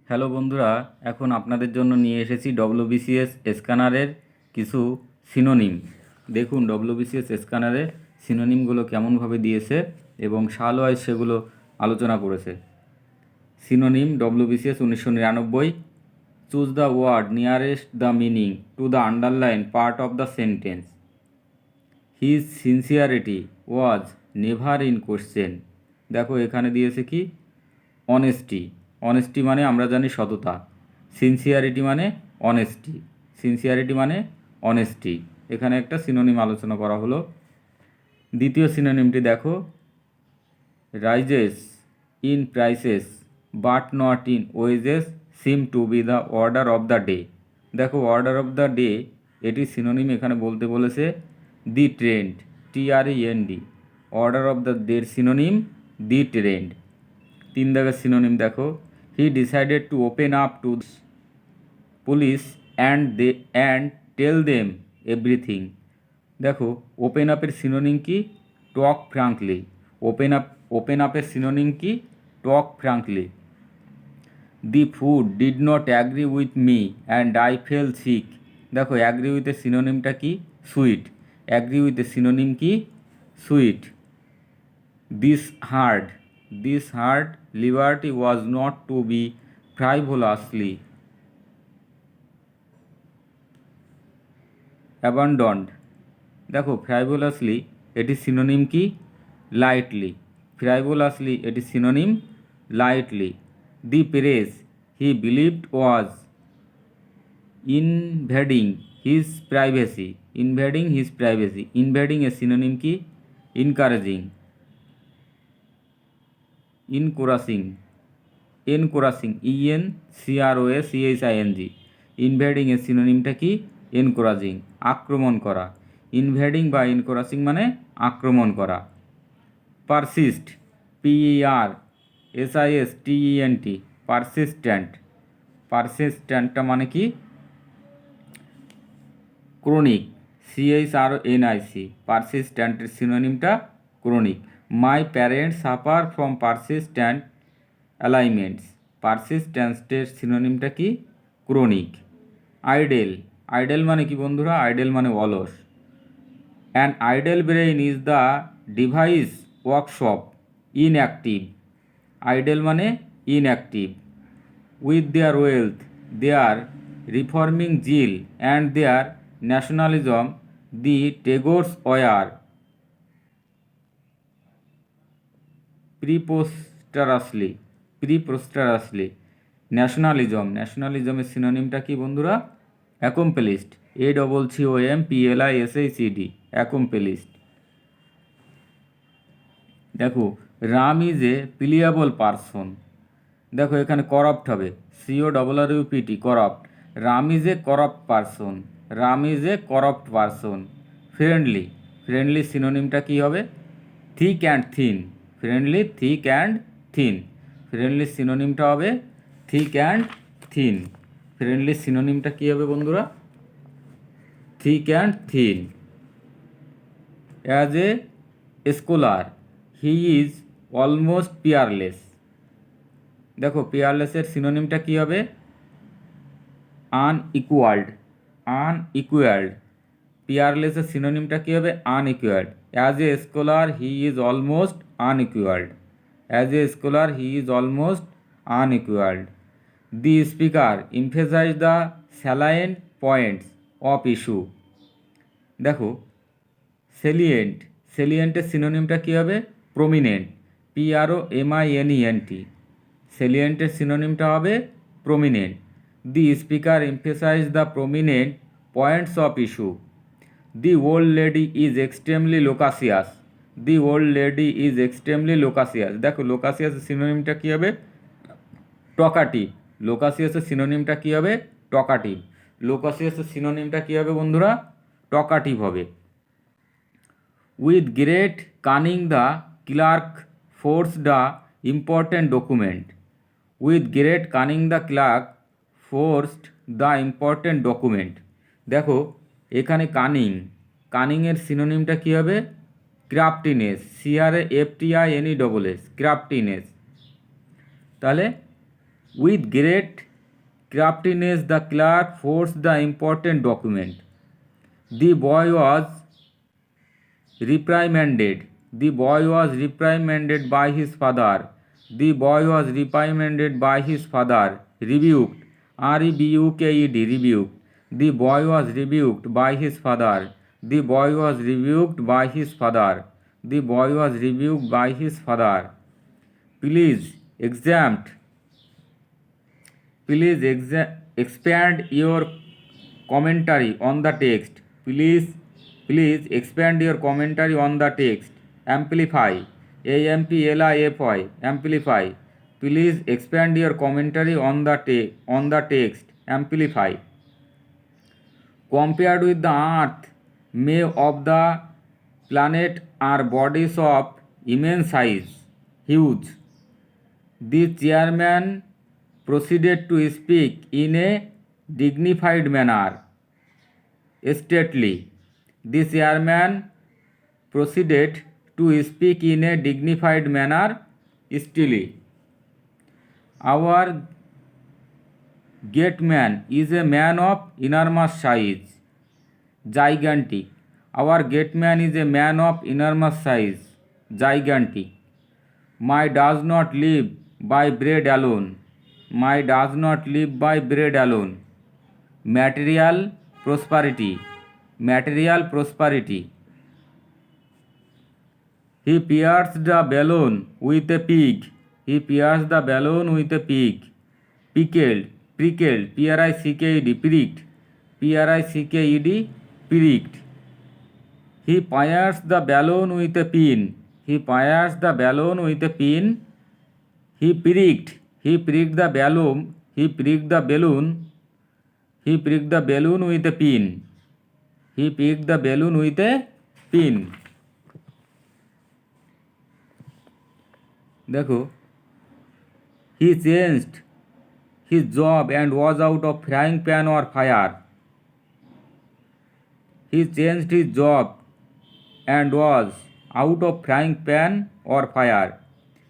Hello বন্ধুরা, এখন আপনাদের জন্য নিয়ে এসেছি ডব্লিউবিসিএস স্ক্যানারের কিছু সিনোনিম। দেখুন ডব্লিউবিসিএস স্ক্যানারে সিনোনিমগুলো কেমনভাবে দিয়েছে এবং সাল ওয়াইজ সেগুলো আলোচনা করেছে। Synonym WBCS 1999, choose the word nearest the meaning to the underline part of the sentence. His sincerity was never in question. দেখো এখানে দিয়েছে কি অনেস্টি। অনেস্টি মানে আমরা জানি সততা। সিনসিয়ারিটি মানে অনেস্টি। সিনসিয়ারিটি মানে অনেস্টি। এখানে একটা সিনোনিম আলোচনা করা হলো। দ্বিতীয় সিনোনিমটি দেখো, rises in prices but not in wages seem to be the order of the day. দেখো অর্ডার অফ দ্য ডে এটি সিনোনিম এখানে বলতে বলেছে the trend, TREND। Order of the ডের সিনোনিম দি ট্রেন্ড। 3 দাগের সিনোনিম দেখো, he decided to open up to police and tell them everything. দেখো open আপের সিনোনিম কি টক ফ্রাঙ্কলি। ওপেন আপের সিনোনিম কি talk frankly. The food did not agree with me and I fell sick. দেখো agree উইথের সিনোনিমটা কি suit. Agree উইথের সিনোনিম কি suit. This hard liberty was not to be frivolously abandoned। দেখো frivolously এটি সিনোনিম কি লাইটলি। frivolously এটি synonym lightly. The press he believed was invading his privacy. Invading এর সিনোনিম কি ইনকারেজিং। এনকোরাসিং, ENCROACHING। ইনভেডিং এর সিনোনিমটা কি এনকোরাজিং, আক্রমণ করা। ইনভেডিং বা এনকোরাজিং মানে আক্রমণ করা। পারসিস্ট, PERSISTENT, পারসিস্ট্যান্টটা মানে কি ক্রনিক, CHRONIC। পারসিস্ট্যান্টের সিনোনিমটা chronic. My parents suffer from persistent alignments. পারসিস্ট্যান্সের সিনোনিমটা কি ক্রনিক। আইডেল মানে কি বন্ধুরা, আইডেল মানে অলস। An idle brain is the device workshop inactive. Idle মানে inactive. With their wealth, their reforming zeal and their nationalism, the Tagores were preposterously. ন্যাশনালিজমের সিনোনিমটা কি বন্ধুরা অ্যাকমপ্লিশড, ACCOMPLISHED, অ্যাকমপ্লিশড। দেখো Ram is a pliable person. দেখো এখানে করাপ্ট হবে, CORRUPT, corrupt. Ram is a corrupt person. Friendly সিনোনিমটা কি হবে থিক অ্যান্ড থিন। ফ্রেন্ডলি সিনোনিমটা হবে থিক অ্যান্ড থিন। ফ্রেন্ডলি সিনোনিমটা কি হবে বন্ধুরা thick and thin. As a scholar he is almost peerless. দেখো পিয়ারলেসের সিনোনিমটা কি হবে আনইকুয়ালড। পিয়ারলেসের সিনোনিমটা কি হবে unequalled. As a scholar he is almost unequalled. The speaker emphasise the salient points of issue. দেখো সেলিয়েন্টের সিনোনিমটা কি হবে প্রমিনেন্ট, PROMINENT। সেলিয়েন্টের সিনোনিমটা হবে prominent. The speaker emphasise the prominent points of issue. The old lady is extremely loquacious. দেখো লোকাসিয়াসের সিনোনিমটা কী হবে টকাটিভ। লোকাসিয়াসের সিনোনিমটা কী হবে বন্ধুরা টকাটিভ হবে। With great cunning the clerk forced the important document. দেখো এখানে কানিংয়ের সিনোনিমটা কী হবে ক্রাফটিনেস, CRAFTINESS, ক্রাফটিনেস। তাহলে With great craftiness the clerk forced the important document. The boy was reprimanded. The boy was reprimanded by his father. The boy was reprimanded by his father. Rebuked. R-E-B-U-K-E-D. Rebuked. The boy was rebuked by his father. The boy was rebuked by his father. The boy was rebuked by his father. Please exempt. Please expand your commentary on the text. Please expand your commentary on the text. Amplify. AMPLIFY. Amplify. Please expand your commentary on the text. Amplify. Compared with the earth, many of the planet are bodies of immense size, huge. The chairman proceeded to speak in a dignified manner, stately. The chairman proceeded to speak in a dignified manner, stately. Our gateman is a man of enormous size, gigantic. Our gateman is a man of enormous size, gigantic. My does not live by bread alone. My does not live by bread alone. Material prosperity. Material prosperity. He pierced the balloon with a pig. He pierced the balloon with a pig. Pickled. Prickled. P-R-I-C-K-E-D. Pricked. P-R-I-C-K-E-D. Pricked. He pierced the balloon with a pin. He pierced the balloon with a pin. He pricked. He pricked the balloon. He pricked the balloon. He pricked the balloon with a pin. He pricked the balloon with a pin. देखो, he changed his job and was out of frying pan or fire. He changed his job and was out of frying pan or fire.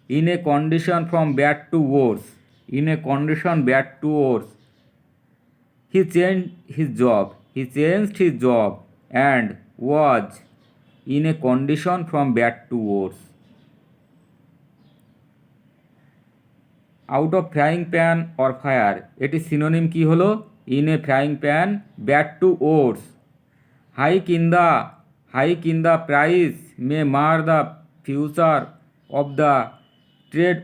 In a condition from bad to worse. In a condition bad to worse. He changed his job. He changed his job and was in a condition from bad to worse. Out of frying pan or fire, এটি synonym কি হলো? In a frying pan, bad to worse. Hike in the price may mar the future of the trade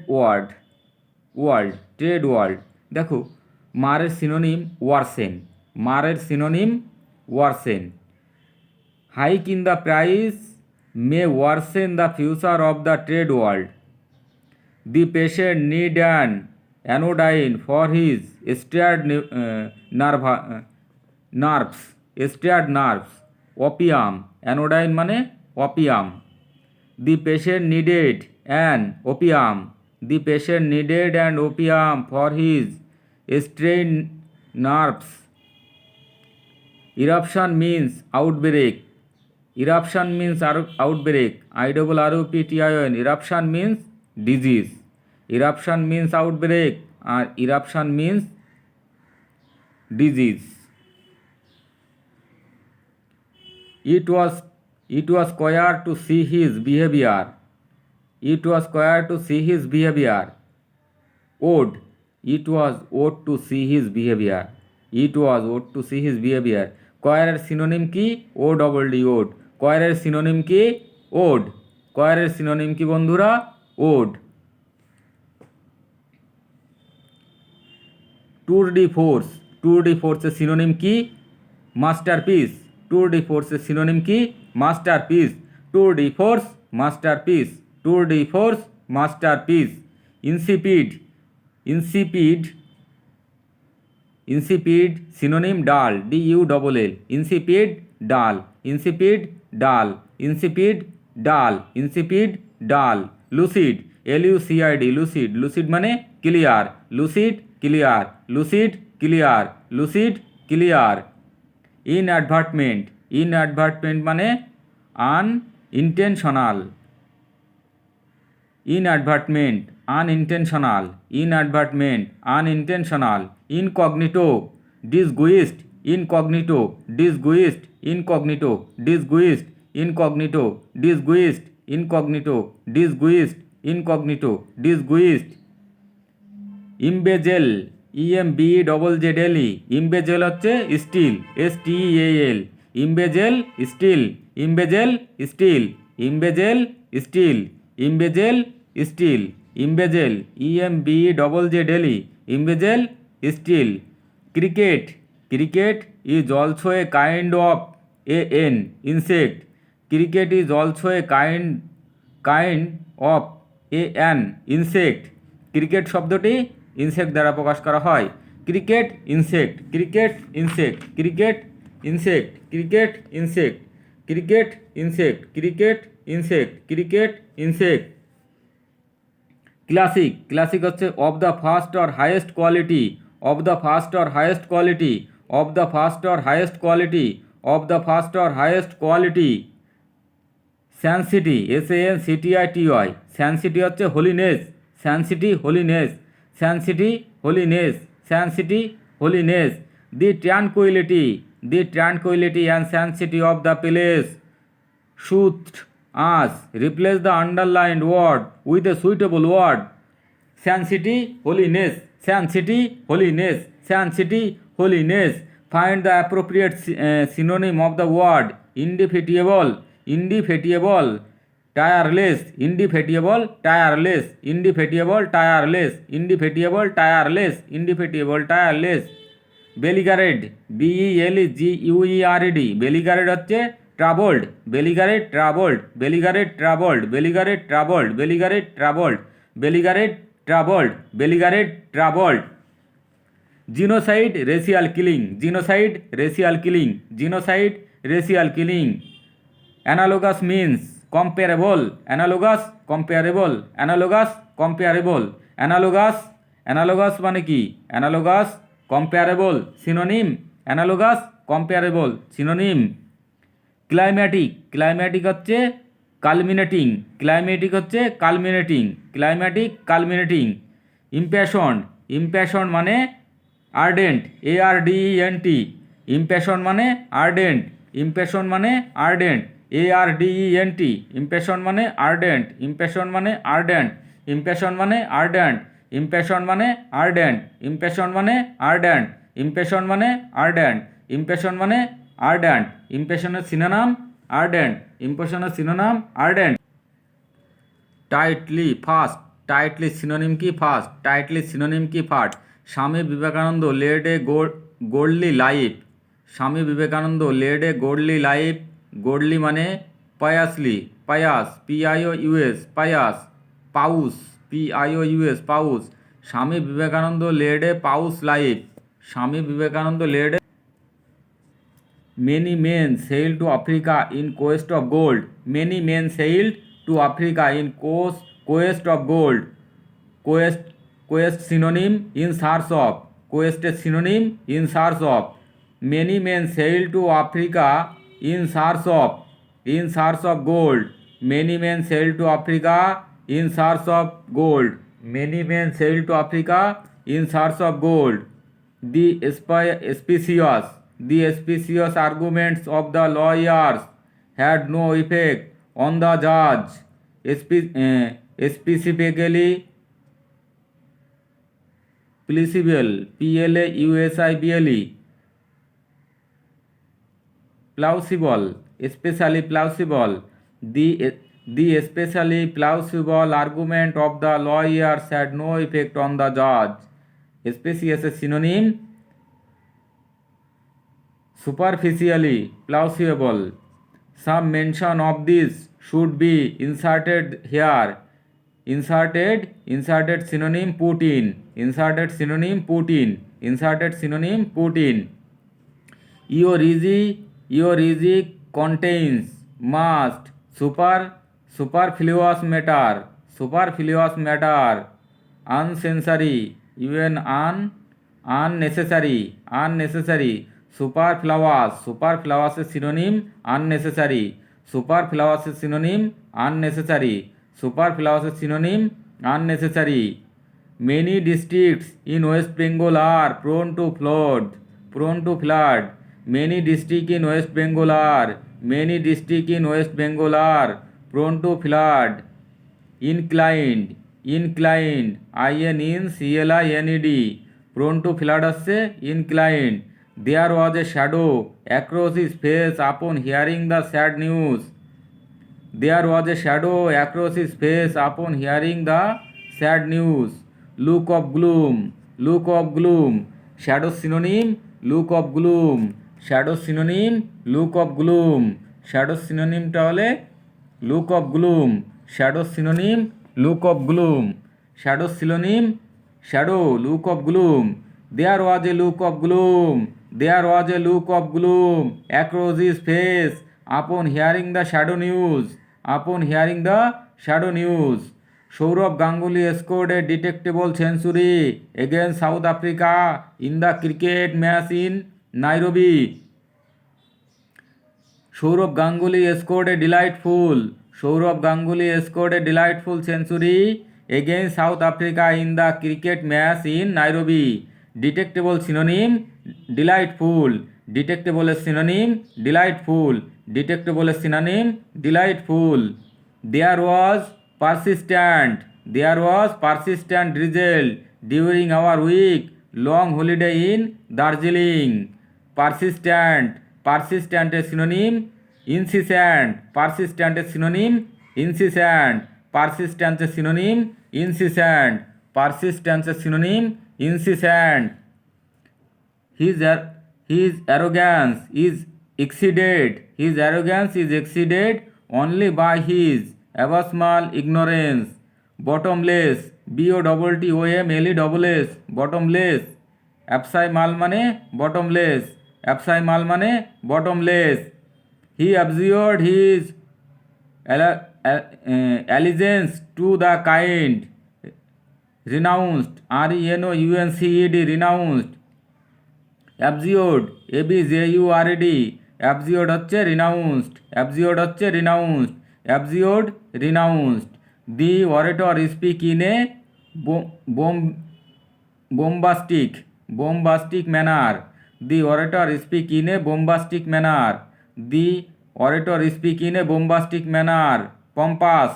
world. দেখো, মারের synonym worsen. মারের synonym worsen. Hike in the price may worsen the future of the trade world. The patient need an anodyne for his strained nerves. Strained nerves. Opium. Anodyne মানে opium. The patient needed an opium. The patient needed an opium for his strained nerves. Eruption means outbreak. Eruption means outbreak. IRRUPTION. Eruption means disease. Eruption means outbreak and eruption means disease. It was queer to see his behavior. It was queer to see his behavior. Odd. It was odd to see his behavior. It was odd to see his behavior. Queer synonym কি? O double D odd. Queer synonym কি? Odd. Queer synonym কি বন্ধুরা? Odd. Tour de ফোর্সের synonym কি? Masterpiece. Tour de ফোর্সের synonym কি? Masterpiece. Tour de force masterpiece. Tour de force masterpiece. Insipid synonym dull. DULL। Insipid dull. Lucid. LUCID। Lucid মানে clear. Lucid clear. Inadvertent মানে unintentional. Inadvertent unintentional, inadvertent, unintentional, incognito, disguised, incognito, disguised, incognito, disguised, incognito, disguised, incognito, disguised, incognito, disguised. Embezzle, EMBEZZLE, embezzle হচ্ছে steal, STEAL, embezzle steal, embezzle steal, embezzle steal, embezzle steal, embezzle, EMBEZZLE, embezzle steal. Cricket, cricket is also a kind of an insect. Cricket is also a kind of an insect. Cricket শব্দটি insect দ্বারা প্রকাশ করা হয়. Cricket insect, cricket insect, cricket insect, cricket insect, cricket insect, cricket insect, cricket insect. Classic, classic হচ্ছে of the first or highest quality, of the first or highest quality, of the first or highest quality, of the first or highest quality. Sanctity, SANCTITY, sanctity হচ্ছে holiness, sanctity holiness, sanctity holiness, sanctity holiness. The tranquillity, the tranquillity and sanctity of the place soothed us. Replace the underlined word with a suitable word. Sanctity, holiness, sanctity, holiness, sanctity, holiness. Find the appropriate synonym of the word indefatigable, indefatigable, tireless, indefatigable, tireless, indefatigable, tireless, indefatigable, tireless, indefatigable, tireless. Belligerent, BELGUERED, belligerent হচ্ছে troubled, belligerent, troubled, belligerent, troubled, belligerent, troubled, belligerent, troubled, belligerent, troubled, belligerent, troubled. Genocide, racial killing, genocide, racial killing, genocide, racial killing. Analogous means comparable, analogous, comparable, analogous, comparable, analogous, analogous মানে কি, analogous, comparable, synonym, analogous, comparable, synonym. ক্লাইম্যাটিক, ক্লাইম্যাটিক হচ্ছে culminating, ক্লাইম্যাটিক হচ্ছে culminating, ক্লাইম্যাটিক culminating. ইম্প্যাশন, ইম্প্যাশন মানে ardent, ARDENT, ইম্প্যাশন মানে ardent, impassion মানে ardent, ARDENT, ইম্প্যাশন মানে ardent, impassion মানে ardent, impassion মানে আর্ডেন্ট, ইম্প্যাশন মানে আর্ডেন্ট, ইম্প্যাশন মানে আর্ডেন্ট, ইম্প্যাশন মানে আর্ডেন্ট, ইম্প্যাশন মানে আর্ডেন্ট. ইম্প্রেশনের সিনোনাম আর্ডেন্ট, ইম্প্রেশনের synonym ardent. Tightly, fast, tightly synonym কি ফাস্ট, টাইটলি সিনোনিম কি fast. Swami Vivekananda led a godly life, Swami Vivekananda led a godly life, godly মানে piously, pious, PIOUS, pious, pious, PIOUS, pious. Swami Vivekananda led a pious life, Swami Vivekananda led a. Many men sailed to Africa in quest of gold. Many men sailed to Africa in quest of gold. Quest synonym in search of. Quest synonym in search of. Many men sailed to Africa in search of. In search of gold. Many men sailed to Africa in search of gold. Many men sailed to Africa in search of gold. The specious, the specious arguments of the lawyers had no effect on the judge. Specifically plausible, PLAUSIBLE, plausible, especially plausible. The especially plausible argument of the lawyers had no effect on the judge. Specious synonym superficially plausible. Some mention of this should be inserted here. Inserted synonym put in, inserted synonym put in, inserted synonym put in. Eoregy contains must, superfluous matter, superfluous matter. Unnecessary, unnecessary, unnecessary. Superfluous, superfluous is synonym unnecessary, superfluous is synonym unnecessary, superfluous is synonym unnecessary. Many districts in West Bengal are prone to flood. Many districts in West Bengal are prone to flood. Inclined, inclined, prone to flood আসছে inclined. There was a shadow across his face upon hearing the sad news. There was a shadow across his face upon hearing the sad news. Look of gloom, shadow synonym, look of gloom, shadow synonym, look of gloom, shadow synonym টা হলে look of gloom, shadow synonym, look of gloom, shadow synonym, shadow, look of gloom. There was a look of gloom, across his face upon hearing the shadow news. Sourav Ganguly scored a detectable century against South Africa in the cricket match in Nairobi. Sourav Ganguly scored a delightful century against South Africa in the cricket match in Nairobi. Detectable synonym, delightful. Detectable synonym, delightful. Detectable synonym, delightful. There was persistent drizzle during our week long holiday in Darjeeling. Persistent a synonym, incessant. Persistent a synonym, incessant. Persistent a synonym, incessant. Persistent a synonym, incessant. His arrogance is exceeded only by his abysmal ignorance. Bottomless, bottomless, bottomless. Abysmal মানে bottomless. He abjured his allegiance to the kind, renounced, renounced. Abjured, abjured হচ্ছে renounced. The orator speak in a bombastic manner. The orator speak in a bombastic manner. Pompous,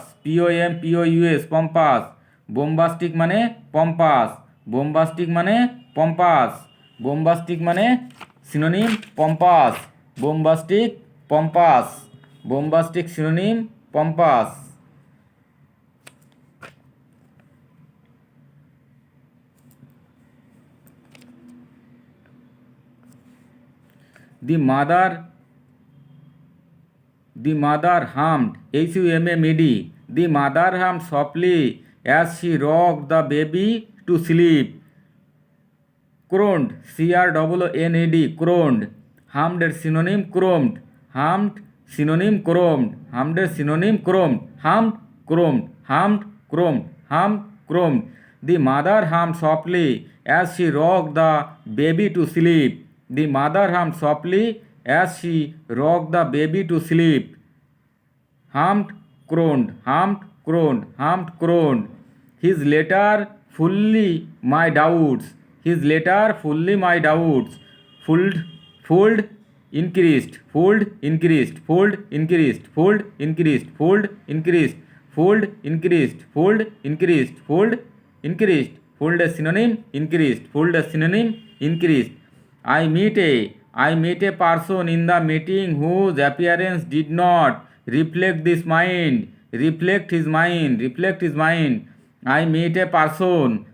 pompous. Bombastic মানে pompous. Bombastic মানে synonym pompous. Bombastic synonym pompous. The mother hummed, the mother hummed softly as she rocked the baby to sleep. Crooned, crooned. Hummed synonym crooned. Hummed synonym crooned. The mother hummed softly as she rocked the baby to sleep. Hummed, crooned. His letter fully my doubts. Fooled, increased. Fooled a synonym, increased. I met a person in the meeting whose appearance did not reflect his mind. I met a person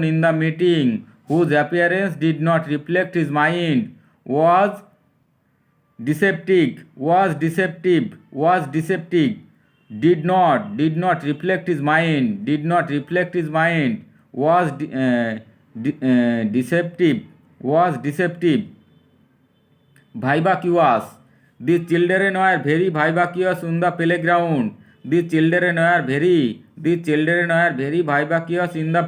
in the meeting whose appearance did not reflect his mind. Was deceptive. Did not reflect his mind. Was deceptive. Vivacious. The children were very vivacious in the playground. The children were very vivacious in the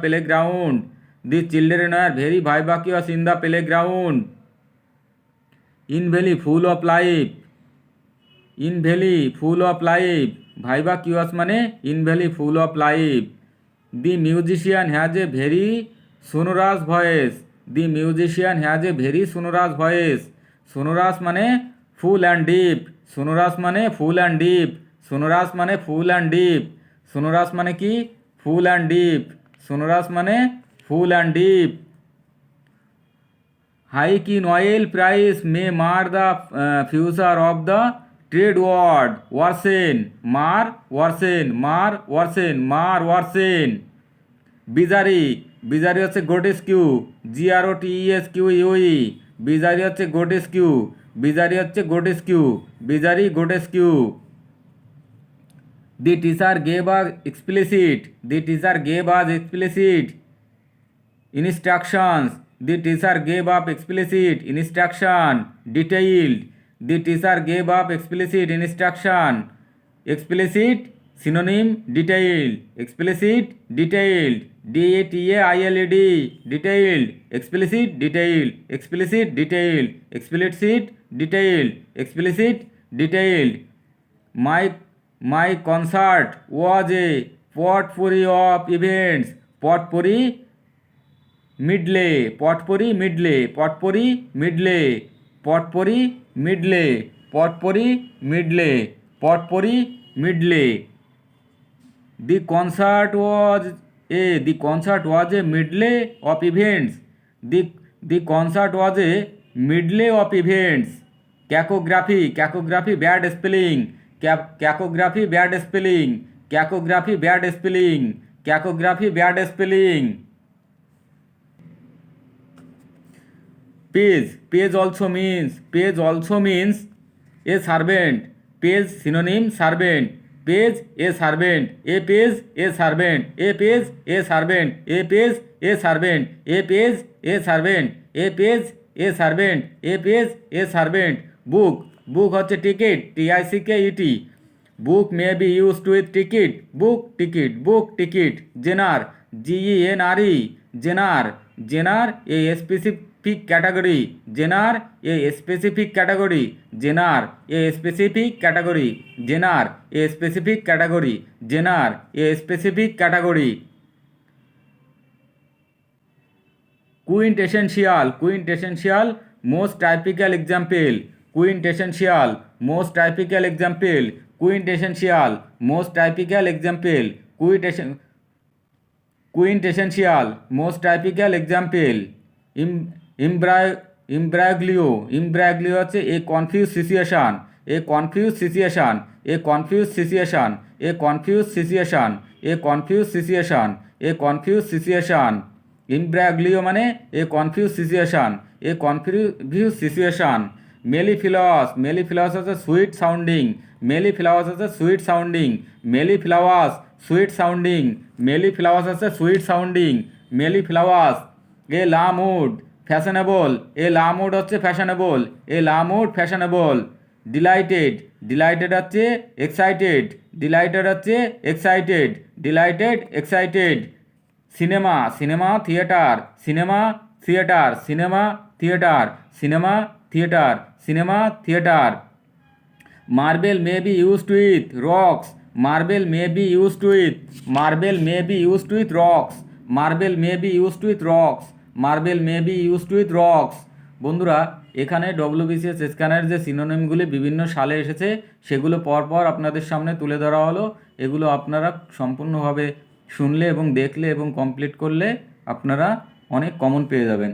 playground. In valley full of life. Vivacious মানে in valley full of life. The musician has a very sonorous voice. The musician has a very sonorous voice. Sonorous মানে full and deep. Sonorous মানে full and deep. Sonorous মানে full and deep. Sonorous মানে কি? ফুল and deep. Sonorous মানে full and deep. Hike in oil price may mar the future of the trade war. Worsen, mar, worsen, mar, worsen, mar, worsen. বিজারি, বিজারি হচ্ছে গোটেস্কিউ, GROTESQUE। বিজারি হচ্ছে গোটেস্কিউ, বিজারি হচ্ছে গোটেস্কিউ, বিজারি গোটেস্কিউ। The teacher gave us explicit, the teacher gave us explicit instructions. The teacher gave up explicit instruction. Detailed. The teacher gave up explicit instruction. Explicit synonym detailed. Explicit detailed. DETAILED. Detailed. Explicit detailed. Explicit detailed. Explicit detailed. Explicit detailed. My concert was a potpourri of events. Potpourri medley, potpourri medley, potpourri medley, potpourri medley, potpourri medley, potpourri medley. The concert was a medley of events. The concert was a medley of events. Cacography bad spelling, cacography bad spelling, cacography bad spelling, cacography bad spelling. Page also means a servant. Page synonym servant. Page a servant. A page a servant. A page a servant. A page a servant. A page a servant. A page a servant. A page a servant. Book হচ্ছে ticket, TICKET. Book may be used with ticket. Book ticket. Genre, GENRE. Genre a specific category. Genre a specific category. Genre a specific category. Genre a specific category. Genre a specific category. Quintessential most typical example. Quintessential most typical example. Quintessential most typical example. Quintessential most typical example. Imbroglio হচ্ছে a confused situation. A confused situation. A confused situation. A confused situation. A confused situation. A confused situation. Imbroglio মানে a confused situation. A confused situation. Mellifluous হচ্ছে sweet sounding. Mellifluous হচ্ছে sweet sounding. Mellifluous sweet sounding. Mellifluous হচ্ছে sweet sounding. Mellifluous. A lamood fashionable. A lamood হচ্ছে fashionable. A lamood fashionable. Delighted হচ্ছে excited. Delighted হচ্ছে excited. Delighted excited. Cinema theater. Cinema theater. Cinema theater. Cinema theater. Cinema theater. Marble may be used with rocks. Marble may be used with. Marble may be used with rocks. Marble may be used with rocks. Marble may be used with rocks. বন্ধুরা, এখানে WBCS স্ক্যানের যে সিনোনিমগুলি বিভিন্ন সালে এসেছে সেগুলো পরপর আপনাদের সামনে তুলে ধরা হলো। এগুলো আপনারা সম্পূর্ণভাবে শুনলে এবং দেখলে এবং কমপ্লিট করলে আপনারা অনেক কমন পেয়ে যাবেন।